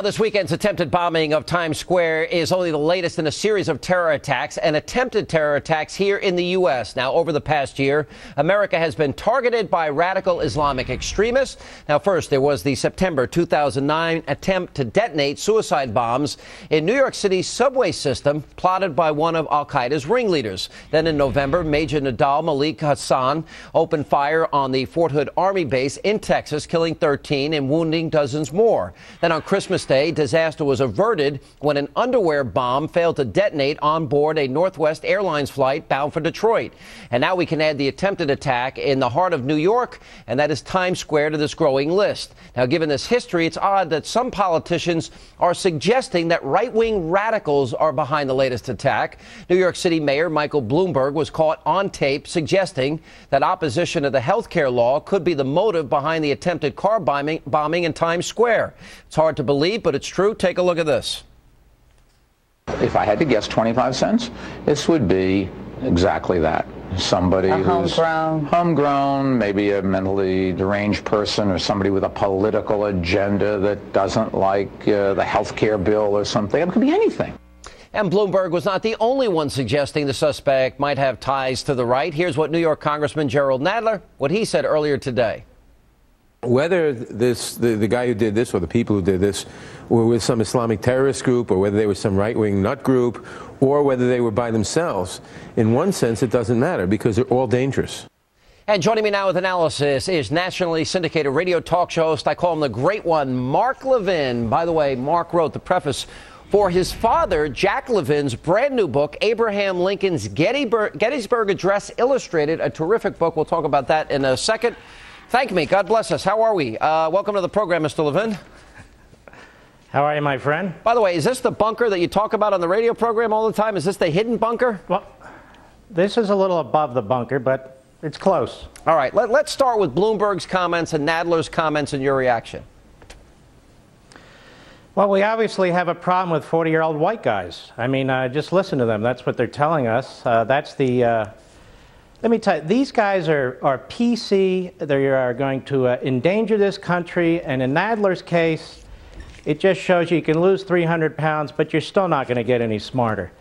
Now, this weekend's attempted bombing of Times Square is only the latest in a series of terror attacks and attempted terror attacks here in the U.S. Now, over the past year, America has been targeted by radical Islamic extremists. Now, first, there was the September 2009 attempt to detonate suicide bombs in New York City's subway system, plotted by one of al-Qaeda's ringleaders. Then in November, Major Nadler Malik Hassan opened fire on the Fort Hood Army base in Texas, killing 13 and wounding dozens more. Then on Christmas Day, disaster was averted when an underwear bomb failed to detonate on board a Northwest Airlines flight bound for Detroit. And now we can add the attempted attack in the heart of New York, and that is Times Square, to this growing list. Now, given this history, it's odd that some politicians are suggesting that right-wing radicals are behind the latest attack. New York City Mayor Michael Bloomberg was caught on tape suggesting that opposition to the health care law could be the motive behind the attempted car bombing in Times Square. It's hard to believe, but it's true. Take a look at this. If I had to guess 25 cents, this would be exactly that. Somebody who's homegrown, maybe a mentally deranged person, or somebody with a political agenda that doesn't like the health care bill or something. It could be anything. And Bloomberg was not the only one suggesting the suspect might have ties to the right. Here's what New York Congressman Jerrold Nadler, what he said earlier today. Whether the guy who did this or the people who did this were with some Islamic terrorist group, or whether they were some right-wing nut group, or whether they were by themselves, in one sense it doesn't matter because they're all dangerous. And joining me now with analysis is nationally syndicated radio talk show host, I call him the Great One, Mark Levin. By the way, Mark wrote the preface for his father, Jack Levin's brand new book, Abraham Lincoln's Gettysburg Address Illustrated, a terrific book. We'll talk about that in a second. Thank me. God bless us. How are we? Welcome to the program, Mr. Levin. How are you, my friend? By the way, is this the bunker that you talk about on the radio program all the time? Is this the hidden bunker? Well, this is a little above the bunker, but it's close. All right. Let's start with Bloomberg's comments and Nadler's comments and your reaction. Well, we obviously have a problem with 40-year-old white guys. I mean, just listen to them. That's what they're telling us. That's the... Let me tell you, these guys are PC. They are going to endanger this country. And in Nadler's case, it just shows you can lose 300 pounds, but you're still not going to get any smarter.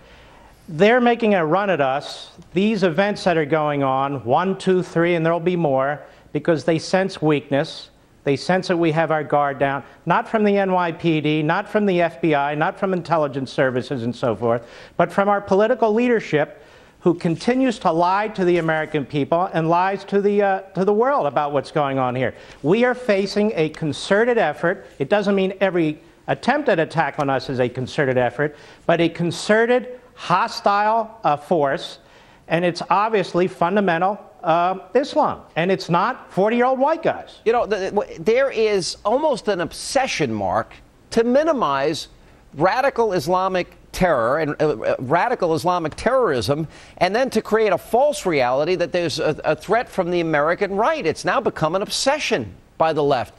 They're making a run at us. These events that are going on, 1, 2, 3, and there'll be more, because they sense weakness. They sense that we have our guard down, not from the NYPD, not from the FBI, not from intelligence services and so forth, but from our political leadership, who continues to lie to the American people and lies to the world about what's going on here. We are facing a concerted effort. It doesn't mean every attempted attack on us is a concerted effort, but a concerted, hostile force, and it's obviously fundamental Islam, and it's not 40-year-old white guys. You know, there is almost an obsession, Mark, to minimize radical Islamic terror and radical Islamic terrorism, and then to create a false reality that there's a threat from the American right. It's now become an obsession by the left.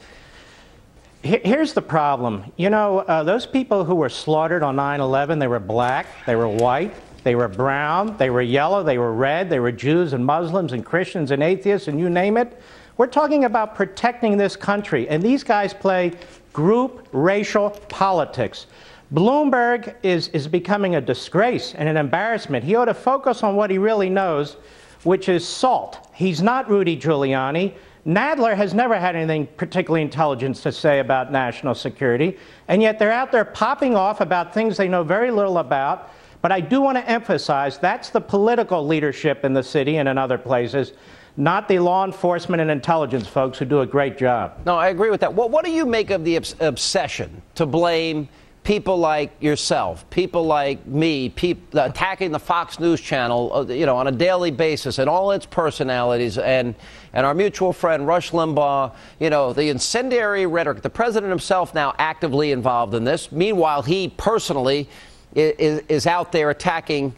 Here's the problem. You know, those people who were slaughtered on 9/11, they were black, they were white, they were brown, they were yellow, they were red, they were Jews and Muslims and Christians and atheists and you name it. We're talking about protecting this country, and these guys play group racial politics. Bloomberg is becoming a disgrace and an embarrassment. He ought to focus on what he really knows, which is salt. He's not Rudy Giuliani. Nadler has never had anything particularly intelligent to say about national security, and yet they're out there popping off about things they know very little about. But I do want to emphasize that's the political leadership in the city and in other places, not the law enforcement and intelligence folks who do a great job. No, I agree with that. What do you make of the obsession to blame people like yourself, people like me, people attacking the Fox News channel, you know, on a daily basis, and all its personalities, and our mutual friend Rush Limbaugh, you know, the incendiary rhetoric, the president himself now actively involved in this. Meanwhile, he personally is out there attacking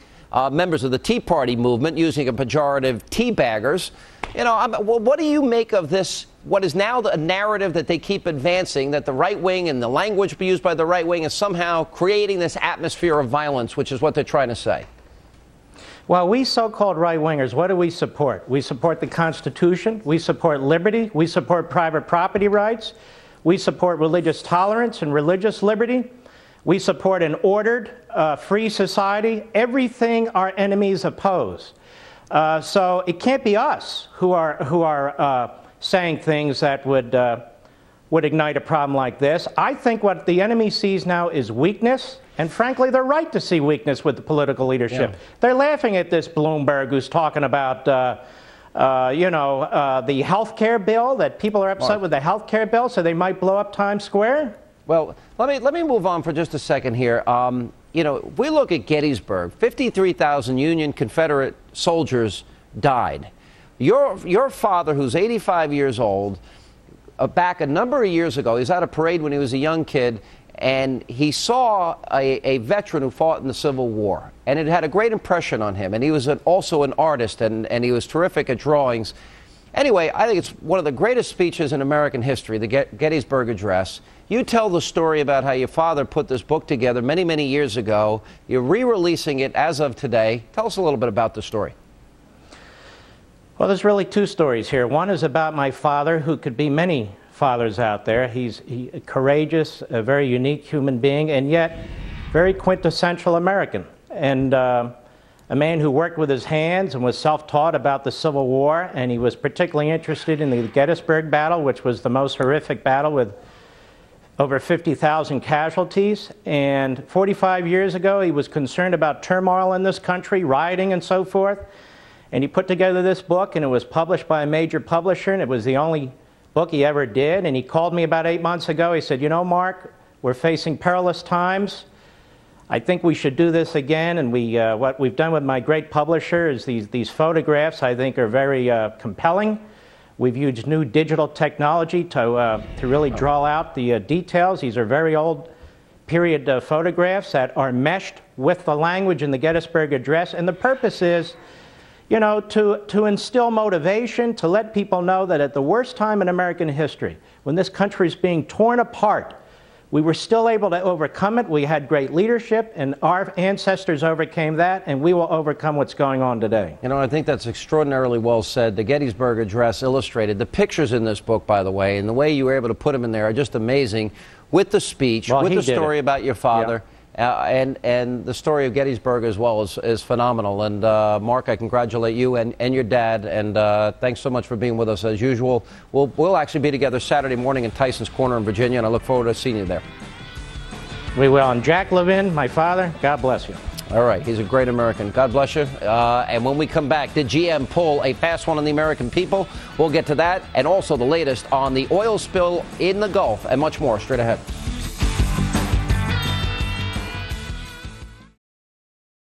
members of the Tea Party movement, using a pejorative teabaggers. You know, what do you make of this? What is now a narrative that they keep advancing, that the right wing and the language used by the right wing is somehow creating this atmosphere of violence, which is what they're trying to say? Well, we so-called right-wingers, what do we support? We support the Constitution. We support liberty. We support private property rights. We support religious tolerance and religious liberty. We support an ordered, free society, everything our enemies oppose. So it can't be us who are saying things that would ignite a problem like this. I think what the enemy sees now is weakness, and frankly, they're right to see weakness with the political leadership. Yeah. They're laughing at this Bloomberg who's talking about, the health care bill, that people are upset with the health care bill, so they might blow up Times Square. Well, let me move on for just a second here. If we look at Gettysburg, 53,000 Union Confederate soldiers died. Your father, who's 85 years old, back a number of years ago, he was at a parade when he was a young kid, and he saw a veteran who fought in the Civil War, and it had a great impression on him. And he was also an artist, and he was terrific at drawings. Anyway, I think it's one of the greatest speeches in American history, the Gettysburg Address. You tell the story about how your father put this book together many, many years ago. You're re-releasing it as of today. Tell us a little bit about the story. Well, there's really two stories here. One is about my father, who could be many fathers out there. He's courageous, a very unique human being, and yet very quintessential American. And a man who worked with his hands and was self-taught about the Civil War, and he was particularly interested in the Gettysburg battle, which was the most horrific battle with over 50,000 casualties. And 45 years ago, he was concerned about turmoil in this country, rioting and so forth. And he put together this book, and it was published by a major publisher, and it was the only book he ever did. And he called me about 8 months ago. He said, Mark, we're facing perilous times. I think we should do this again. And what we've done with my great publisher is these photographs I think are very compelling. We've used new digital technology to really draw out the details. These are very old period photographs that are meshed with the language in the Gettysburg Address. And the purpose is, to instill motivation, to let people know that at the worst time in American history, when this country is being torn apart, we were still able to overcome it. We had great leadership, and our ancestors overcame that, and we will overcome what's going on today. I think that's extraordinarily well said. The Gettysburg Address illustrated. The pictures in this book, by the way, and the way you were able to put them in there are just amazing, with the speech, with the story about your father. Yeah. And the story of Gettysburg as well is phenomenal. And Mark, I congratulate you and your dad. And thanks so much for being with us as usual. We'll actually be together Saturday morning in Tyson's Corner in Virginia, and I look forward to seeing you there. We will. And Jack Levin, my father, God bless you. All right. He's a great American. God bless you. And when we come back, did GM pull a fast one on the American people? We'll get to that, and also the latest on the oil spill in the Gulf and much more straight ahead.